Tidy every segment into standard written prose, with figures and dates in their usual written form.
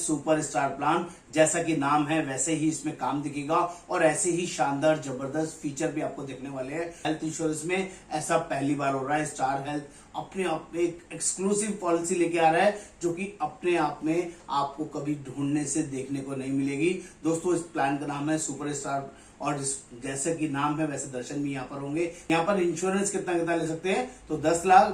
Super star plan. जैसा कि नाम है वैसे ही इसमें काम दिखेगा और ऐसे ही शानदार जबरदस्त फीचर भी आपको देखने वाले हैं। हेल्थ इंश्योरेंस में ऐसा पहली बार हो रहा है। स्टार हेल्थ अपने आप में एक एक्सक्लूसिव पॉलिसी लेके आ रहा है जो कि अपने आप में आपको कभी ढूंढने से देखने को नहीं मिलेगी। दोस्तों, इस प्लान का नाम है सुपर स्टार और जैसे कि नाम है वैसे दर्शन भी यहाँ पर होंगे। यहाँ पर इंश्योरेंस कितना कितना ले सकते हैं तो 10 लाख,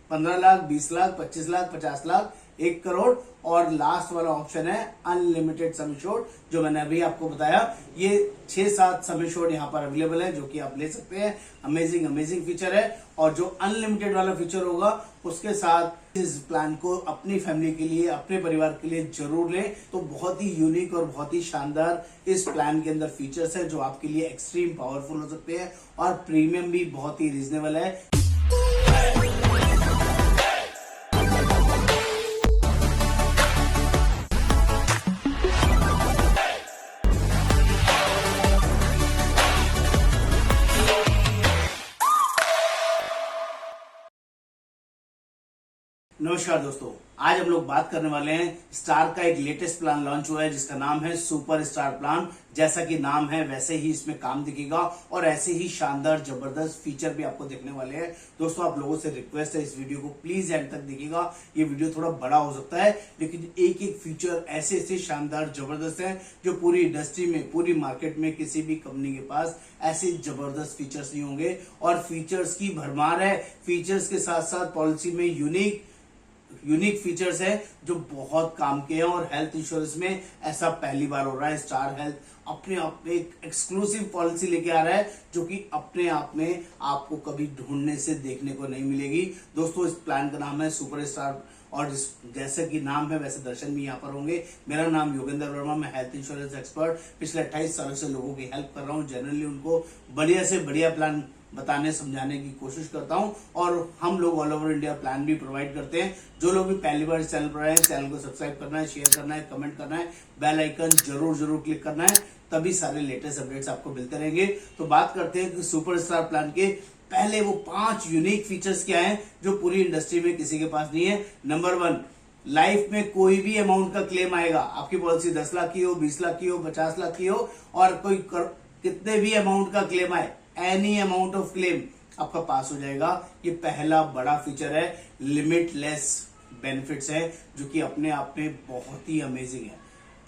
15 लाख, 20 लाख, 25 लाख, 50 लाख, 1 करोड़ और लास्ट वाला ऑप्शन है अनलिमिटेड सम इंश्योर्ड, जो मैंने अभी आपको बताया। ये 6-7 सम इंश्योर्ड यहाँ पर अवेलेबल है जो कि आप ले सकते हैं। अमेजिंग फीचर है। और जो अनलिमिटेड वाला फीचर होगा उसके साथ इस प्लान को अपनी फैमिली के लिए, अपने परिवार के लिए जरूर लें। तो बहुत ही यूनिक और बहुत ही शानदार इस प्लान के अंदर फीचर्स है जो आपके लिए एक्सट्रीम पावरफुल हो सकते हैं और प्रीमियम भी बहुत ही रीजनेबल है। नमस्कार दोस्तों, आज हम लोग बात करने वाले हैं स्टार का एक लेटेस्ट प्लान लॉन्च हुआ है जिसका नाम है सुपर स्टार प्लान। जैसा कि नाम है वैसे ही इसमें काम दिखेगा और ऐसे ही शानदार जबरदस्त फीचर भी आपको देखने वाले हैं। दोस्तों, आप लोगों से रिक्वेस्ट है इस वीडियो को प्लीज एंड तक देखिएगा। ये वीडियो थोड़ा बड़ा हो सकता है लेकिन एक एक फीचर ऐसे शानदार जबरदस्त है जो पूरी इंडस्ट्री में, पूरी मार्केट में किसी भी कंपनी के पास ऐसे जबरदस्त फीचर्स नहीं होंगे। और फीचर्स की भरमार है। फीचर्स के साथ साथ पॉलिसी में यूनिक फीचर्स है जो बहुत काम के हैं। और हेल्थ इंश्योरेंस में ऐसा पहली बार हो रहा है। स्टार हेल्थ अपने आप में एक एक्सक्लूसिव पॉलिसी लेके आ रहा है जो कि अपने आप में आपको कभी ढूंढने से देखने को नहीं मिलेगी। दोस्तों, इस प्लान का नाम है सुपर स्टार और जैसे कि नाम है वैसे दर्शन भी यहाँ पर होंगे। मेरा नाम योगेंद्र वर्मा, मैं हेल्थ इंश्योरेंस एक्सपर्ट पिछले 28 सालों से लोगों की हेल्प कर रहा हूँ। जनरली उनको बढ़िया से बढ़िया प्लान बताने समझाने की कोशिश करता हूं और हम लोग ऑल ओवर इंडिया प्लान भी प्रोवाइड करते हैं। जो लोग भी पहली बार इस चैनल पर आए हैं, चैनल को सब्सक्राइब करना है, शेयर करना है, कमेंट करना है, बेल आइकन जरूर क्लिक करना है, तभी सारे लेटेस्ट अपडेट्स आपको मिलते रहेंगे। तो बात करते हैं कि सुपर स्टार प्लान के पहले वो 5 यूनिक फीचर्स क्या हैं जो पूरी इंडस्ट्री में किसी के पास नहीं है। नंबर 1, लाइफ में कोई भी अमाउंट का क्लेम आएगा, आपकी पॉलिसी 10 लाख की हो, 20 लाख की हो, 50 लाख की हो और कोई कितने भी अमाउंट का क्लेम आए, एनी अमाउंट ऑफ क्लेम आपका पास हो जाएगा। ये पहला बड़ा फीचर है। लिमिटलेस बेनिफिट्स है जो कि अपने आप में बहुत ही अमेजिंग है।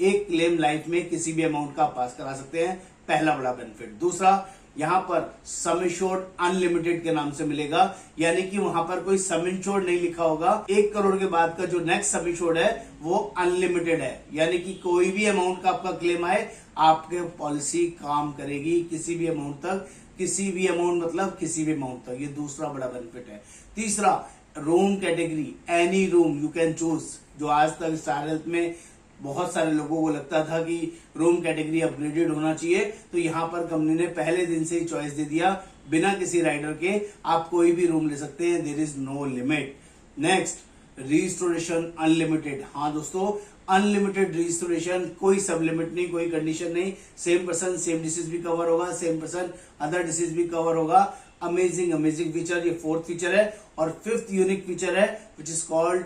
एक क्लेम लाइफ में किसी भी अमाउंट का पास करा सकते हैं, पहला बड़ा बेनिफिट। दूसरा, यहां पर सम इंश्योर्ड अनलिमिटेड के नाम से मिलेगा, यानी कि वहां पर कोई सम इंश्योर्ड नहीं लिखा होगा। 1 करोड़ के बाद का जो नेक्स्ट सम इंश्योर्ड है वो अनलिमिटेड है, यानी कि कोई भी अमाउंट का आपका क्लेम आए, आपके पॉलिसी काम करेगी किसी भी अमाउंट तक। किसी भी अमाउंट मतलब किसी भी अमाउंट तक। ये दूसरा बड़ा बेनिफिट है। तीसरा, room category, any room you can choose. जो आज तक स्टार हेल्थ में बहुत सारे लोगों को लगता था कि रूम कैटेगरी अपग्रेडेड होना चाहिए, तो यहां पर कंपनी ने पहले दिन से ही चॉइस दे दिया, बिना किसी राइडर के आप कोई भी रूम ले सकते हैं। There is no limit. Next, restoration unlimited. हाँ दोस्तों, अनलिमिटेड रिस्टोरेशन, कोई सब लिमिट नहीं, कोई कंडीशन नहीं। सेम पर्सन सेम डिसीज भी कवर होगा, सेम पर्सन अदर डिसीज भी कवर होगा। Amazing feature. ये 4th फीचर है। और 5th यूनिक फीचर है which is called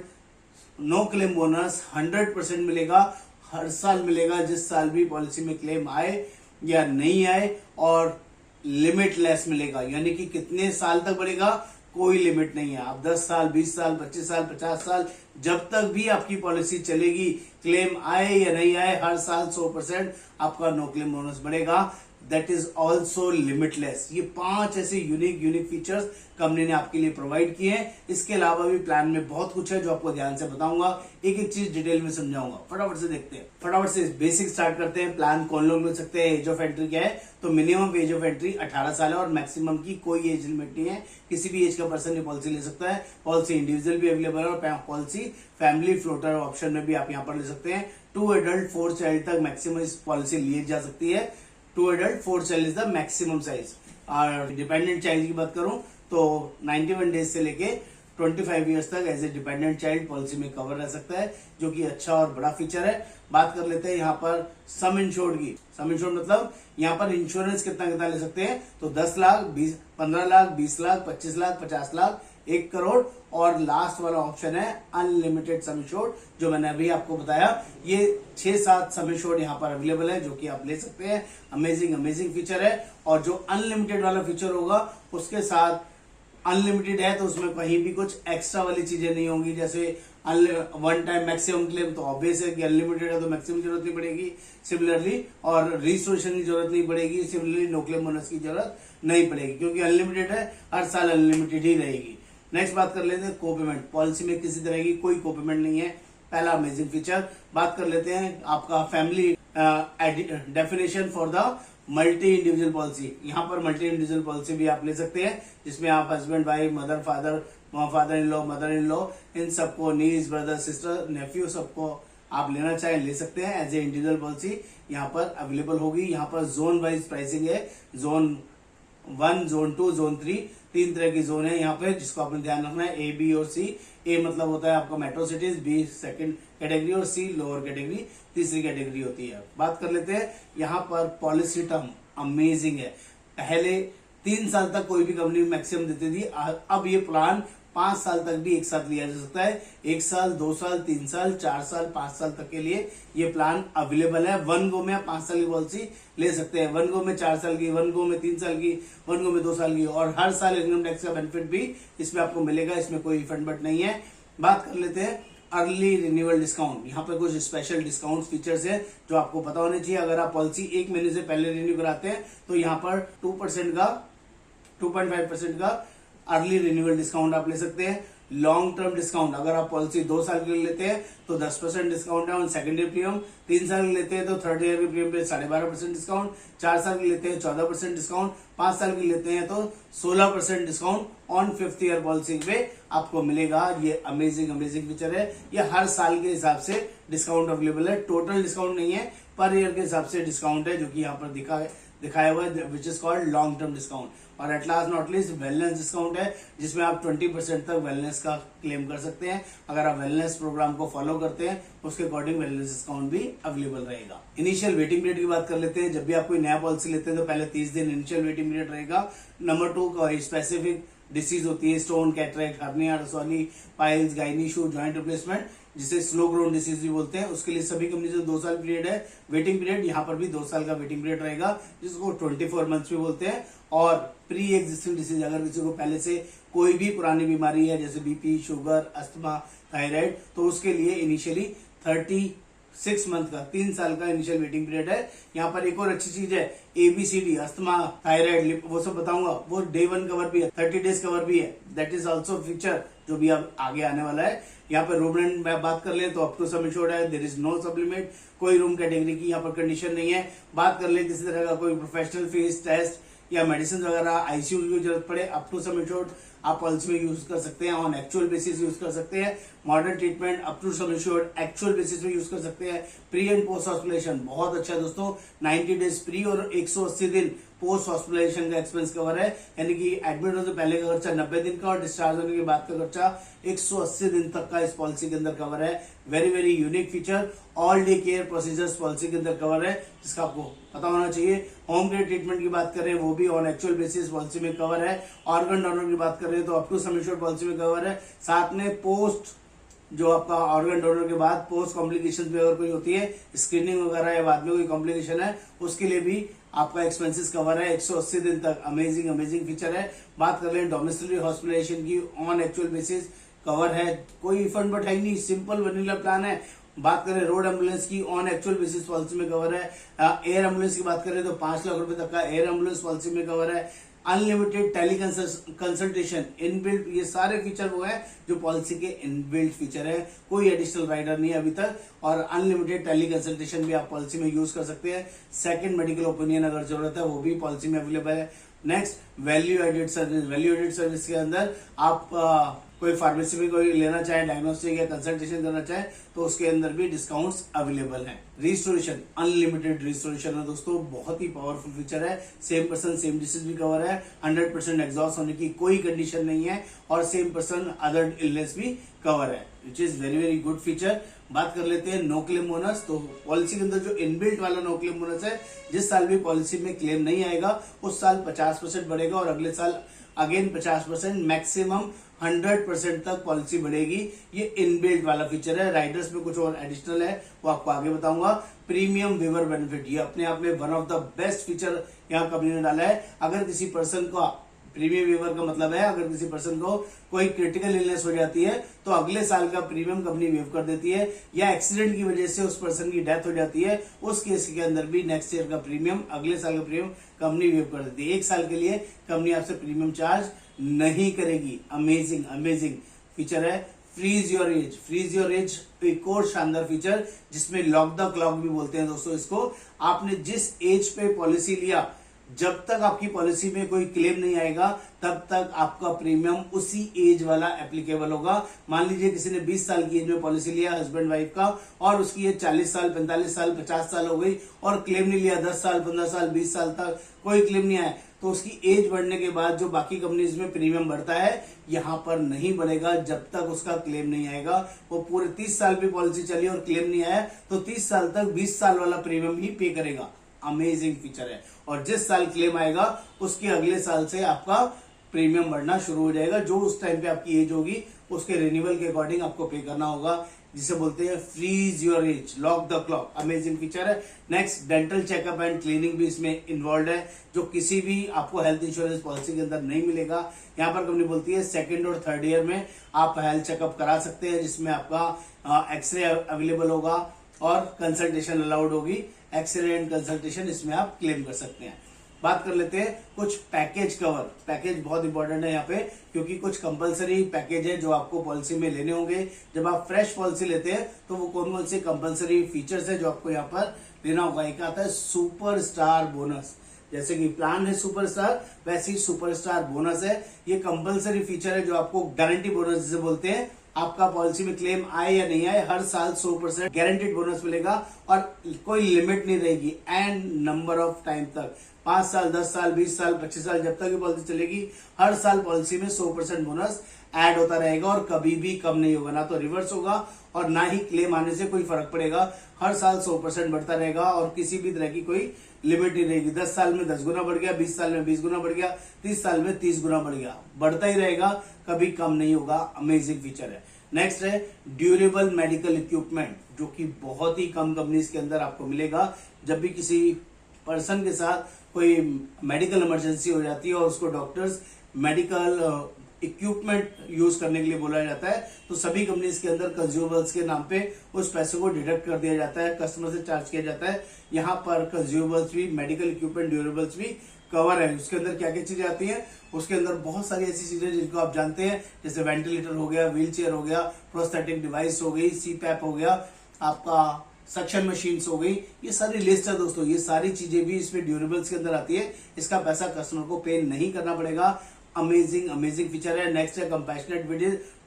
no claim bonus. 100% मिलेगा, हर साल मिलेगा, जिस साल भी पॉलिसी में क्लेम आए या नहीं आए। और लिमिटलेस मिलेगा, यानी कि कितने साल तक बढ़ेगा, कोई लिमिट नहीं है। आप 10 साल, 20 साल, 25 साल, 50 साल, जब तक भी आपकी पॉलिसी चलेगी, क्लेम आए या नहीं आए, हर साल 100% आपका नो क्लेम बोनस बढ़ेगा। That is also limitless. ये 5 ऐसे यूनिक फीचर्स कंपनी ने आपके लिए प्रोवाइड किए हैं। इसके अलावा भी प्लान में बहुत कुछ है जो आपको ध्यान से बताऊंगा, एक एक चीज डिटेल में समझाऊंगा। फटाफट से देखते हैं, फटाफट से बेसिक स्टार्ट करते हैं। प्लान कौन लोग मिल सकते हैं, एज ऑफ एंट्री क्या है, तो मिनिमम एज ऑफ एंट्री 18 साल है और मैक्सिमम की कोई एज लिमिट नहीं है। किसी भी एज का पर्सन ये पॉलिसी ले सकता है। पॉलिसी इंडिविजुअल भी अवेलेबल है और पॉलिसी फैमिली फ्लोटर ऑप्शन में भी आप यहाँ पर ले सकते हैं। 2 एडल्ट 4 चाइल्ड तक मैक्सिमम इस पॉलिसी ली जा सकती है। 2 adult 4 child is the maximum size. और डिपेंडेंट चाइल्ड की बात करूं तो 91 डेज से लेके 25 ईयर्स तक as a dependent child policy में कवर रह सकता है, जो कि अच्छा और बड़ा फीचर है। बात कर लेते हैं यहाँ पर सम इंश्योर्ड की। सम इंश्योर्ड मतलब यहाँ पर इंश्योरेंस कितना कितना ले सकते हैं, तो 10 लाख, 15 लाख, 20 लाख, 25 लाख, 50 लाख, 1 करोड़। और लास्ट वाला ऑप्शन है अनलिमिटेड सम एश्योर्ड, जो मैंने अभी आपको बताया। ये 6-7 सम एश्योर्ड यहाँ पर अवेलेबल है, जो कि आप ले सकते हैं। अमेजिंग फीचर है। और जो अनलिमिटेड वाला फीचर होगा उसके साथ, अनलिमिटेड है तो उसमें कहीं भी कुछ एक्स्ट्रा वाली चीजें नहीं होंगी, जैसे वन टाइम मैक्सिमम क्लेम, तो ऑब्वियस है कि अनलिमिटेड है तो मैक्सिमम जरूरत नहीं पड़ेगी सिमिलरली, और रिस्टोरेशन की जरूरत नहीं पड़ेगी सिमिलरली, नो क्लेम बोनस की जरूरत नहीं पड़ेगी, क्योंकि अनलिमिटेड है, हर साल अनलिमिटेड ही रहेगी। नेक्स्ट बात कर लेते हैं को पेमेंट। पॉलिसी में किसी तरह की कोई को पेमेंट नहीं है, पहला अमेजिंग फीचर। बात कर लेते हैं आपका family definition for the multi individual policy. यहाँ पर मल्टी इंडिविजुअल पॉलिसी भी आप ले सकते हैं, जिसमें आप husband wife, mother father, father in law, mother in law, इन सबको, नीस ब्रदर सिस्टर नेफ्यू, सबको आप लेना चाहें ले सकते हैं। एज ए इंडिविजुअल पॉलिसी यहाँ पर अवेलेबल होगी। यहाँ पर जोन वाइज प्राइसिंग है, जोन 1, जोन 2, जोन 3, 3 तरह की जोन है यहाँ पे, जिसको आपने ध्यान रखना है। ए, बी और सी। ए मतलब होता है आपका metro cities, B second category और सी लोअर कैटेगरी, तीसरी कैटेगरी होती है। बात कर लेते हैं यहाँ पर पॉलिसी टर्म अमेजिंग है। पहले 3 साल तक कोई भी कंपनी मैक्सिमम देती थी, अब ये प्लान 5 साल तक भी एक साथ लिया जा सकता है। 1 साल, 2 साल, 3 साल, 4 साल, 5 साल तक के लिए ये प्लान अवेलेबल है। 1 गो में आप 5 साल की पॉलिसी ले सकते हैं, 1 गो में 4 साल की, 1 गो में 3 साल की, 1 गो में 2 साल की, और हर साल इनकम टैक्स का बेनिफिट भी इसमें आपको मिलेगा। इसमें कोई रिफंड बट नहीं है। बात कर लेते हैं अर्ली रिन्यूअल डिस्काउंट। यहाँ पर कुछ स्पेशल डिस्काउंट फीचर्स है जो आपको पता होने चाहिए। अगर आप पॉलिसी 1 महीने से पहले रिन्यू कराते हैं तो यहाँ पर 2.5% का अर्ली रिन्यूअल डिस्काउंट आप ले सकते हैं। लॉन्ग टर्म डिस्काउंट, अगर आप पॉलिसी 2 साल के लिए लेते हैं तो 10% डिस्काउंट है ऑन सेकेंडरी प्रीमियम। 3 साल के लेते हैं तो थर्ड ईयर के प्रीमियम पे 12.5% डिस्काउंट। 4 साल के लेते हैं 14% डिस्काउंट। 5 साल के लेते हैं तो 16% discount on 5th year policy पे आपको मिलेगा। ये अमेजिंग फीचर है। ये हर साल के हिसाब से डिस्काउंट अवेलेबल है, टोटल डिस्काउंट नहीं है, पर ईयर के हिसाब से डिस्काउंट है, जो कि यहाँ पर दिखाया हुआ है, which is called long term discount. और at last not least wellness discount है, जिसमें आप 20% तक वेलनेस का क्लेम कर सकते हैं। अगर आप वेलनेस प्रोग्राम को फॉलो करते हैं उसके अकॉर्डिंग वेलनेस डिस्काउंट भी अवेलेबल रहेगा। इनिशियल वेटिंग पीरियड की बात कर लेते हैं। जब भी आप कोई नया पॉलिसी लेते हैं तो पहले 30 दिन इनिशियल वेटिंग पीरियड रहेगा। नंबर 2 स्पेसिफिक डिसीज होती है, स्टोन, कैटरेक्ट, हर्निया, रसौली, piles, gynae issue, joint replacement, जिसे स्लो ग्रोन डिसीज भी बोलते हैं, उसके लिए सभी कंपनी से 2 साल पीरियड है वेटिंग पीरियड। यहाँ पर भी 2 साल का वेटिंग पीरियड रहेगा, जिसको 24 मंथ्स भी बोलते हैं। और प्री एग्जिस्टिंग डिसीज, अगर किसी को पहले से कोई भी पुरानी बीमारी है, जैसे बीपी, शुगर, अस्थमा, थायराइड, तो उसके लिए इनिशियली 36 मंथ का, 3 साल का इनिशियल वेटिंग पीरियड है। यहाँ पर एक और अच्छी चीज है, ABCD, अस्थमा, थायराइड, वो सब बताऊंगा, वो डे 1 कवर भी है, 30 डेज कवर भी है। दैट इज ऑल्सो फीचर जो भी अब आगे आने वाला है। यहाँ पर रूम रेंट में बात कर ले तो अप टू सम एश्योर्ड है, देयर इज नो सप्लीमेंट, कोई रूम कैटेगरी की यहाँ पर कंडीशन नहीं है। बात कर ले किसी तरह का कोई प्रोफेशनल फीस, टेस्ट या मेडिसिन वगैरह, ICU की जरूरत पड़े, अप टू सम एश्योर्ड आप पॉलिसी में यूज कर सकते हैं, ऑन एक्चुअल बेसिस यूज कर सकते हैं। Modern treatment up to sum assured actual basis में यूज कर सकते हैं। प्री एंड पोस्ट हॉस्पिटलाइजेशन बहुत अच्छा है दोस्तों, 90 डेज प्री और 180 दिन पोस्ट हॉस्पिटलाइजेशन का एक्सपेंस कवर है, यानी कि एडमिट होने से पहले का खर्चा 90 दिन का और डिस्चार्ज होने के बाद का खर्चा 180 दिन तक का इस पॉलिसी के अंदर कवर है। Very unique feature. All day care procedures policy के अंदर कवर है, जिसका आपको पता होना चाहिए। होम केयर ट्रीटमेंट की बात करें वो भी ऑन एक्चुअल बेसिस पॉलिसी में कवर है। ऑर्गन डोनर की बात करें तो up to sum assured policy में कवर है। साथ में पोस्ट, जो आपका ऑर्गन डोनर के बाद पोस्ट कॉम्प्लिकेशन भी अगर कोई होती है, स्क्रीनिंग वगैरह या बाद में कोई कॉम्प्लिकेशन है, उसके लिए भी आपका एक्सपेंसेस कवर है 180 दिन तक। अमेजिंग फीचर है। बात कर लें डोमेस्टिक हॉस्पिटलाइजेशन की, ऑन एक्चुअल बेसिस कवर है, कोई रिफंड बट है नहीं, सिंपल वनीला प्लान है। बात करें रोड एम्बुलेंस की, ऑन एक्चुअल बेसिस पॉलिसी में कवर है। एयर एम्बुलेंस की बात करें तो 5 लाख रुपए तक का एयर एम्बुलेंस पॉलिसी में कवर है। अनलिमिटेड टेली कंसल्टेशन इनबिल्ट, ये सारे फीचर वो है जो पॉलिसी के इनबिल्ट फीचर है, कोई एडिशनल राइडर नहीं है अभी तक। और अनलिमिटेड टेली कंसल्टेशन भी आप पॉलिसी में यूज कर सकते हैं। सेकंड मेडिकल ओपिनियन अगर जरूरत है वो भी पॉलिसी में अवेलेबल है। Next value added service. Value added service के अंदर आप कोई फार्मेसी में कोई लेना चाहे, डायग्नोस्टिक या कंसल्टेशन करना चाहे तो उसके अंदर भी डिस्काउंट्स अवेलेबल हैं। रिस्टोरेशन, अनलिमिटेड रिस्टोरेशन है दोस्तों, बहुत ही पावरफुल फीचर है। सेम पर्सन सेम डिसीज भी कवर है, 100% एग्जॉस्ट होने की कोई कंडीशन नहीं है, और सेम पर्सन अदर इलनेस भी कवर है, which is very good feature. बात कर लेते हैं नो क्लेम बोनस। तो पॉलिसी के अंदर जो इनबिल्ट वाला नो क्लेम बोनस है, जिस साल भी पॉलिसी में क्लेम नहीं आएगा उस साल 50% बढ़ेगा और अगले साल अगेन 50%, मैक्सिमम 100% तक पॉलिसी बढ़ेगी। ये इनबिल्ट वाला फीचर है। राइडर्स में कुछ और एडिशनल है, वो आपको आगे बताऊंगा। प्रीमियम वेवर बेनिफिट, ये अपने आप में one of the best feature यहाँ कंपनी ने डाला है। अगर किसी पर्सन को, प्रीमियम वेवर का मतलब है अगर किसी पर्सन को कोई क्रिटिकल इलनेस हो जाती है तो अगले साल का प्रीमियम कंपनी वेव कर देती है, या एक्सीडेंट की वजह से उस पर्सन की डेथ हो जाती है, उस केस के अंदर भी नेक्स्ट ईयर का प्रीमियम, अगले साल का प्रीमियम कंपनी वेव कर देती है। 1 साल के लिए कंपनी आपसे प्रीमियम चार्ज नहीं करेगी। अमेजिंग अमेजिंग फीचर है। Freeze your age, freeze your age एक और शानदार फीचर, जिसमें लॉक द क्लॉक भी बोलते हैं दोस्तों इसको। आपने जिस एज पे पॉलिसी लिया, जब तक आपकी पॉलिसी में कोई क्लेम नहीं आएगा तब तक आपका प्रीमियम उसी एज वाला एप्लीकेबल होगा। मान लीजिए किसी ने 20 साल की एज में पॉलिसी लिया हस्बैंड वाइफ का, और उसकी एज 40 साल 45 साल 50 साल हो गई और क्लेम नहीं लिया, 10 साल 15 साल 20 साल तक कोई क्लेम नहीं आया, तो उसकी एज बढ़ने के बाद जो बाकी कंपनीज में प्रीमियम बढ़ता है, यहां पर नहीं बढ़ेगा जब तक उसका क्लेम नहीं आएगा। वो पूरे 30 साल भी पॉलिसी चली और क्लेम नहीं आया तो 30 साल तक 20 साल वाला प्रीमियम ही पे करेगा। अमेजिंग फीचर है। और जिस साल क्लेम आएगा उसके अगले साल से आपका प्रीमियम बढ़ना शुरू हो जाएगा। जो उस टाइम पे आपकी एज होगी उसके रिन्यूअल के अकॉर्डिंग आपको पे करना होगा, जिसे बोलते हैं freeze your age, lock the clock. Amazing feature है। Next, dental checkup and cleaning भी इसमें इन्वॉल्व है, जो किसी भी आपको हेल्थ इंश्योरेंस पॉलिसी के अंदर नहीं मिलेगा। यहाँ पर कंपनी बोलती है 2nd और 3rd ईयर में आप हेल्थ चेकअप करा सकते हैं, जिसमें आपका एक्सरे अवेलेबल होगा और कंसल्टेशन अलाउड होगी। एक्सरे एंड कंसल्टेशन इसमें आप क्लेम कर सकते हैं। बात कर लेते हैं कुछ पैकेज कवर। पैकेज बहुत इंपॉर्टेंट है यहाँ पे, क्योंकि कुछ कंपलसरी पैकेज है जो आपको पॉलिसी में लेने होंगे। जब आप फ्रेश पॉलिसी लेते हैं तो वो कौन कौन से कंपलसरी फीचर्स है जो आपको यहाँ पर लेना होगा। एक आता है सुपर स्टार बोनस। जैसे कि प्लान है सुपरस्टार, वैसे ही सुपरस्टार बोनस है। ये कंपलसरी फीचर है जो आपको गारंटी बोनस जिसे बोलते हैं। आपका पॉलिसी में क्लेम आए या नहीं आए, हर साल 100% गारंटीड बोनस मिलेगा और कोई लिमिट नहीं रहेगी एंड नंबर ऑफ टाइम तक। 5 साल 10 साल 20 साल 25 साल जब तक की पॉलिसी चलेगी, हर साल पॉलिसी में 100% बोनस ऐड होता रहेगा और कभी भी कम नहीं होगा। ना तो रिवर्स होगा और ना ही क्लेम आने से कोई फर्क पड़ेगा। हर साल 100% बढ़ता रहेगा और किसी भी तरह की कोई लिमिट नहीं रहेगी। 10 साल में 10 गुना बढ़ गया, 20 साल में 20 गुना बढ़ गया, 30 साल में 30 गुना बढ़ गया, बढ़ता ही रहेगा, कभी कम नहीं होगा। अमेजिंग फीचर है। नेक्स्ट है ड्यूरेबल मेडिकल इक्विपमेंट, जो कि बहुत ही कम कंपनीज के अंदर आपको मिलेगा। जब भी किसी पर्सन के साथ कोई मेडिकल इमरजेंसी हो जाती है और उसको डॉक्टर्स मेडिकल इक्विपमेंट यूज करने के लिए बोला जाता है, तो सभी कंपनीज के अंदर कंज्यूमर्स के नाम पे उस पैसे को डिडक्ट कर दिया जाता है, कस्टमर से चार्ज किया जाता है। यहाँ पर कंज्यूमर्स भी, मेडिकल इक्विपमेंट, ड्यूरेबल्स भी कवर है। उसके अंदर क्या क्या चीजें आती है, उसके अंदर बहुत सारी ऐसी चीजें जिनको आप जानते हैं, जैसे वेंटिलेटर हो गया, व्हील चेयर हो गया, प्रोस्थेटिक डिवाइस हो गई, CPAP हो गया, आपका सक्शन मशीन्स हो गई। ये सारी लिस्ट है दोस्तों, ये सारी चीजें भी इसमें ड्यूरेबल्स के अंदर आती है। इसका पैसा कस्टमर को पे नहीं करना पड़ेगा। अमेजिंग अमेजिंग फीचर है। नेक्स्ट है कंपैशनेट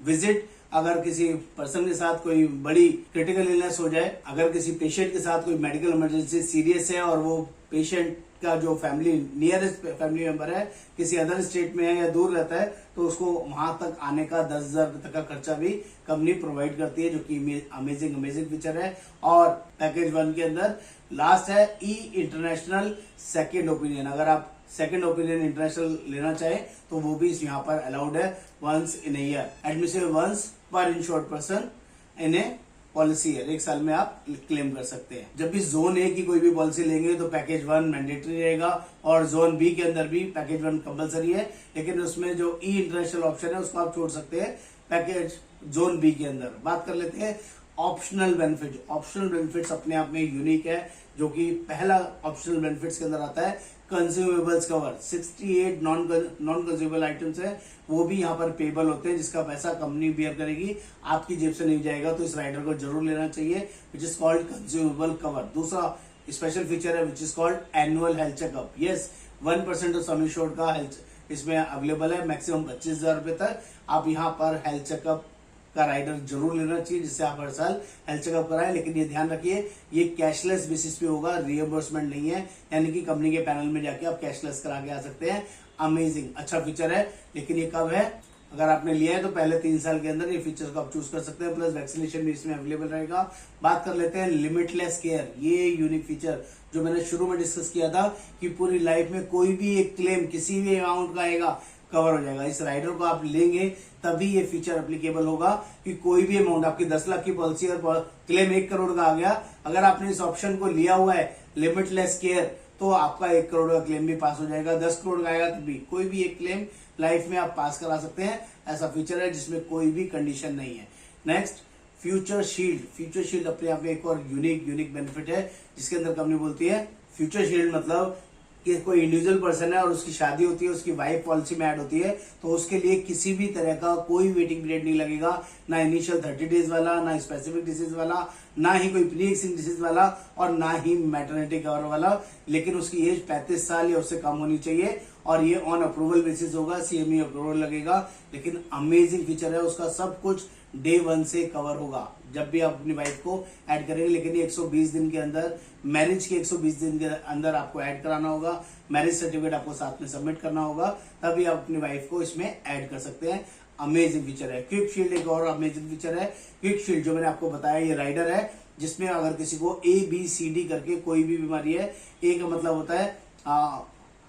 विजिट। अगर किसी पर्सन के साथ कोई बड़ी क्रिटिकल इलनेस हो जाए, अगर किसी पेशेंट के साथ कोई मेडिकल इमरजेंसी सीरियस है और वो पेशेंट का जो फैमिली नियरेस्ट फैमिली मेंबर है किसी अदर स्टेट में है या दूर रहता है, तो उसको वहां तक आने का 10,000 तक का खर्चा भी कंपनी प्रोवाइड करती है, जो कि अमेजिंग अमेजिंग फीचर है। और पैकेज 1 के अंदर लास्ट है ई इंटरनेशनल सेकेंड ओपिनियन। अगर आप सेकेंड ओपिनियन इंटरनेशनल लेना चाहे तो वो भी यहाँ पर अलाउड है। Once in year, admissible once per insured person in a policy है, 1 साल में आप क्लेम कर सकते हैं। जब भी जोन ए की कोई भी पॉलिसी लेंगे तो पैकेज 1 मैंडेटरी रहेगा और जोन बी के अंदर भी पैकेज 1 कंपलसरी है, लेकिन उसमें जो ई इंटरनेशनल ऑप्शन है उसको आप छोड़ सकते हैं पैकेज जोन बी के अंदर। बात कर लेते हैं ऑप्शनल बेनिफिट। ऑप्शनल बेनिफिट्स अपने आप में यूनिक है, जो कि पहला ऑप्शनल बेनिफिट्स के अंदर आता है consumables cover. 68 non consumable items है, वो भी यहाँ पर पेबल होते हैं, जिसका पैसा कंपनी बियर करेगी, आपकी जेब से नहीं जाएगा। तो इस राइडर को जरूर लेना चाहिए, विच इज कॉल्ड कंज्यूमेबल कवर। दूसरा स्पेशल फीचर है which is called annual health checkup. Yes, 1% of some insured का हेल्थ इसमें अवेलेबल है, मैक्सिमम 25,000 रुपए तक। आप यहाँ पर हेल्थ चेकअप का राइडर जरूर लेना चाहिए, जिससे आप हर साल हेल्थ चेकअप कराएं। लेकिन ये ध्यान रखिए, ये कैशलेस बेसिस पे होगा, रियम्बर्समेंट नहीं है, यानी कि कंपनी के पैनल में जाके आप कैशलेस करा के आ सकते हैं। अमेजिंग अच्छा फीचर है, लेकिन ये कब है, अगर आपने लिया है तो पहले 3 साल के अंदर ये फीचर को आप चूज कर सकते हैं, प्लस वैक्सीनेशन भी इसमें अवेलेबल रहेगा। बात कर लेते हैं लिमिटलेस केयर। ये यूनिक फीचर जो मैंने शुरू में डिस्कस किया था कि पूरी लाइफ में कोई भी एक क्लेम किसी भी अमाउंट का आएगा, कवर हो जाएगा। इस राइडर को आप लेंगे तभी ये फीचर एप्लीकेबल होगा कि कोई भी अमाउंट आपकी 10 लाख की पॉलिसी और क्लेम 1 करोड़ का आ गया, अगर आपने इस ऑप्शन को लिया हुआ है लिमिटलेस केयर, तो आपका 1 करोड़ का क्लेम भी पास हो जाएगा। 10 करोड़ का आएगा तो भी कोई भी एक क्लेम लाइफ में आप पास करा सकते हैं। ऐसा फीचर है जिसमें कोई भी कंडीशन नहीं है। Next, future shield. Future shield अपने आप में एक और यूनिक बेनिफिट है, जिसके अंदर कंपनी बोलती है फ्यूचर शील्ड मतलब कि कोई इंडिविजुअल पर्सन है और उसकी शादी होती है, उसकी वाइफ पॉलिसी में ऐड होती है, तो उसके लिए किसी भी तरह का कोई वेटिंग पीरियड नहीं लगेगा, ना इनिशियल 30 डेज वाला, ना स्पेसिफिक डिसीज वाला, ना ही कोई प्री एक्सिस्टिंग डिसीज वाला, और ना ही मैटरनिटी कवर वाला। लेकिन उसकी एज 35 साल या उससे कम होनी चाहिए और ये ऑन अप्रूवल बेसिस होगा, सीएमई अप्रूवल लगेगा। लेकिन अमेजिंग फीचर है उसका, सब कुछ डे 1 से कवर होगा जब भी आप अपनी वाइफ को ऐड करेंगे। लेकिन ये 120 दिन के अंदर, मैरिज के 120 दिन के अंदर आपको ऐड कराना होगा, मैरिज सर्टिफिकेट आपको साथ में सबमिट करना होगा, तभी आप अपनी वाइफ को इसमें ऐड कर सकते हैं। अमेजिंग फीचर है। क्विक शील्ड एक और अमेजिंग फीचर है। क्विक शील्ड जो मैंने आपको बताया, ये राइडर है जिसमें अगर किसी को ABCD करके कोई भी बीमारी है, ए का मतलब होता है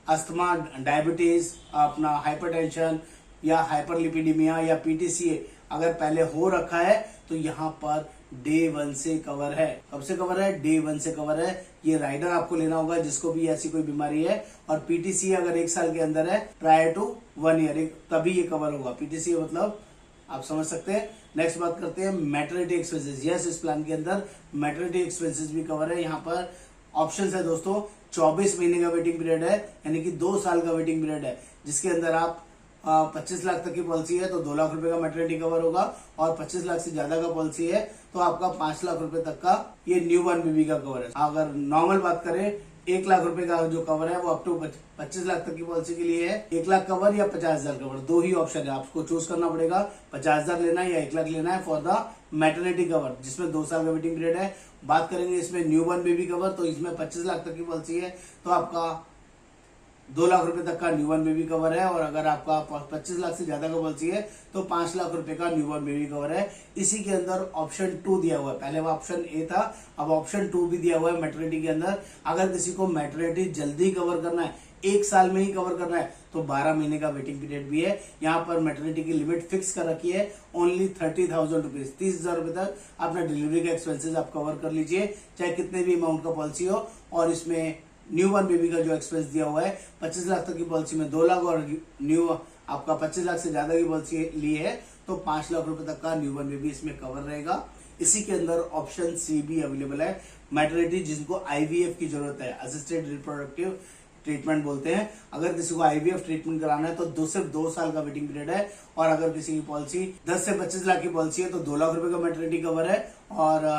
अस्थमा, डायबिटीज, अपना हाइपरटेंशन या हाइपरलिपिडीमिया या PTCA अगर पहले हो रखा है तो यहाँ पर डे 1 से कवर है। कब से कवर है? डे 1 से कवर है। ये राइडर आपको लेना होगा जिसको भी ऐसी कोई बीमारी है, और PTCA अगर 1 साल के अंदर है प्रायर टू 1 ईयर, तभी ये कवर होगा। PTCA मतलब आप समझ सकते हैं। नेक्स्ट बात करते हैं मैटरनिटी एक्सपेंसेस। यस, इस प्लान के अंदर मैटरनिटी एक्सपेंसेस भी कवर है। यहाँ पर ऑप्शन है दोस्तों, 24 महीने का वेटिंग पीरियड है, यानी कि 2 साल का वेटिंग पीरियड है, जिसके अंदर आप 25 लाख तक की पॉलिसी है तो 2 लाख रुपए का मैटरनिटी कवर होगा, और 25 लाख से ज्यादा का पॉलिसी है तो आपका 5 लाख रुपए तक का ये न्यूबॉर्न बेबी का कवर है। अगर नॉर्मल बात करें, 1 लाख रुपए का जो कवर है वो अप टू 25 लाख तक की पॉलिसी के लिए है। 1 लाख कवर या 50,000 कवर, 2 ही ऑप्शन है, आपको चूज करना पड़ेगा 50,000 लेना है या 1 लाख लेना है फॉर द मैटरनिटी कवर, जिसमें 2 साल का वेटिंग पीरियड है। बात करेंगे इसमें न्यूबॉर्न बेबी कवर, तो इसमें 25 लाख तक की पॉलिसी है तो आपका 2 लाख रुपए तक का न्यूबॉर्न बेबी कवर है, और अगर आपका 25 लाख से ज्यादा का पॉलिसी है तो 5 लाख रुपए का न्यूबॉर्न बेबी कवर है। इसी के अंदर ऑप्शन 2 दिया हुआ है, पहले वो ऑप्शन ए था, अब ऑप्शन 2 भी दिया हुआ है मैटरनिटी के अंदर। अगर किसी को मैटरनिटी जल्दी कवर करना है, 1 साल में ही कवर करना है, तो 12 महीने का वेटिंग पीरियड भी है। यहाँ पर मैटरनिटी की लिमिट फिक्स कर रखी है, ओनली 30,000 रुपीज, 30,000 रुपए तक अपना डिलीवरी का एक्सपेंसेस आप कवर कर लीजिए, चाहे कितने भी अमाउंट का पॉलिसी हो। और इसमें न्यूबॉर्न बेबी का जो एक्सपेंस दिया हुआ है, 25 लाख तक की पॉलिसी में 2 लाख, और आपका 25 लाख से ज्यादा की पॉलिसी ली है तो 5 लाख रुपए तक का न्यूबॉर्न बेबी इसमें कवर रहेगा। इसी के अंदर ऑप्शन सी भी अवेलेबल है, मैटरनिटी जिनको IVF की जरूरत है, असिस्टेड रिप्रोडक्टिव ट्रीटमेंट बोलते हैं। अगर किसी को IVF ट्रीटमेंट कराना है तो सिर्फ 2 साल का वेटिंग पीरियड है, और अगर किसी की पॉलिसी 10 से 25 लाख की पॉलिसी है तो 2 लाख रुपए का मैटरनिटी कवर है, और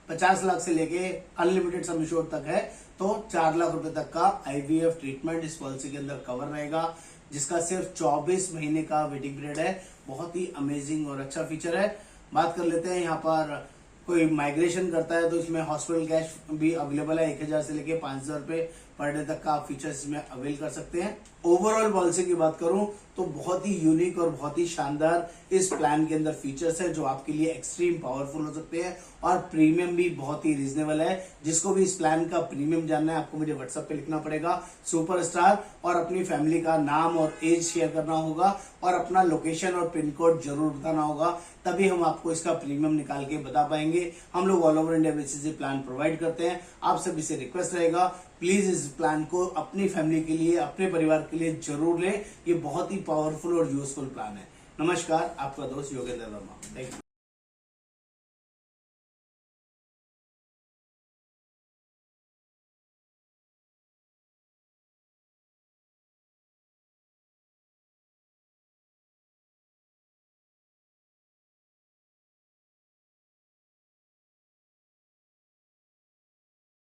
50 लाख से लेके अनलिमिटेड सम एश्योर्ड तक है तो 4 लाख रुपए तक का IVF ट्रीटमेंट इस पॉलिसी के अंदर कवर रहेगा, जिसका सिर्फ 24 महीने का वेटिंग पीरियड है। बहुत ही अमेजिंग और अच्छा फीचर है। बात कर लेते हैं, यहाँ पर कोई माइग्रेशन करता है तो इसमें हॉस्पिटल कैश भी अवेलेबल है, 1000 से लेके 5,000 रुपए पर डे तक का आप फीचर्स इसमें अवेल कर सकते हैं। ओवरऑल पॉलिसी की बात करूं तो बहुत ही यूनिक और बहुत ही शानदार इस प्लान के अंदर फीचर्स है, जो आपके लिए एक्सट्रीम पावरफुल हो सकते हैं, और प्रीमियम भी बहुत ही रीजनेबल है। जिसको भी इस प्लान का प्रीमियम जानना है, आपको मुझे व्हाट्सएप पे लिखना पड़ेगा सुपरस्टार, और अपनी फैमिली का नाम और एज शेयर करना होगा, और अपना लोकेशन और पिन कोड जरूर बताना होगा, तभी हम आपको इसका प्रीमियम निकाल के बता पाएंगे। हम लोग ऑल ओवर इंडिया बेसिस पे प्लान प्रोवाइड करते हैं। आप सभी से रिक्वेस्ट रहेगा, प्लीज इस प्लान को अपनी फैमिली के लिए, अपने परिवार के लिए जरूर लें। ये बहुत ही पावरफुल और यूजफुल प्लान है। नमस्कार, आपका दोस्त योगेंद्र वर्मा। Thank you.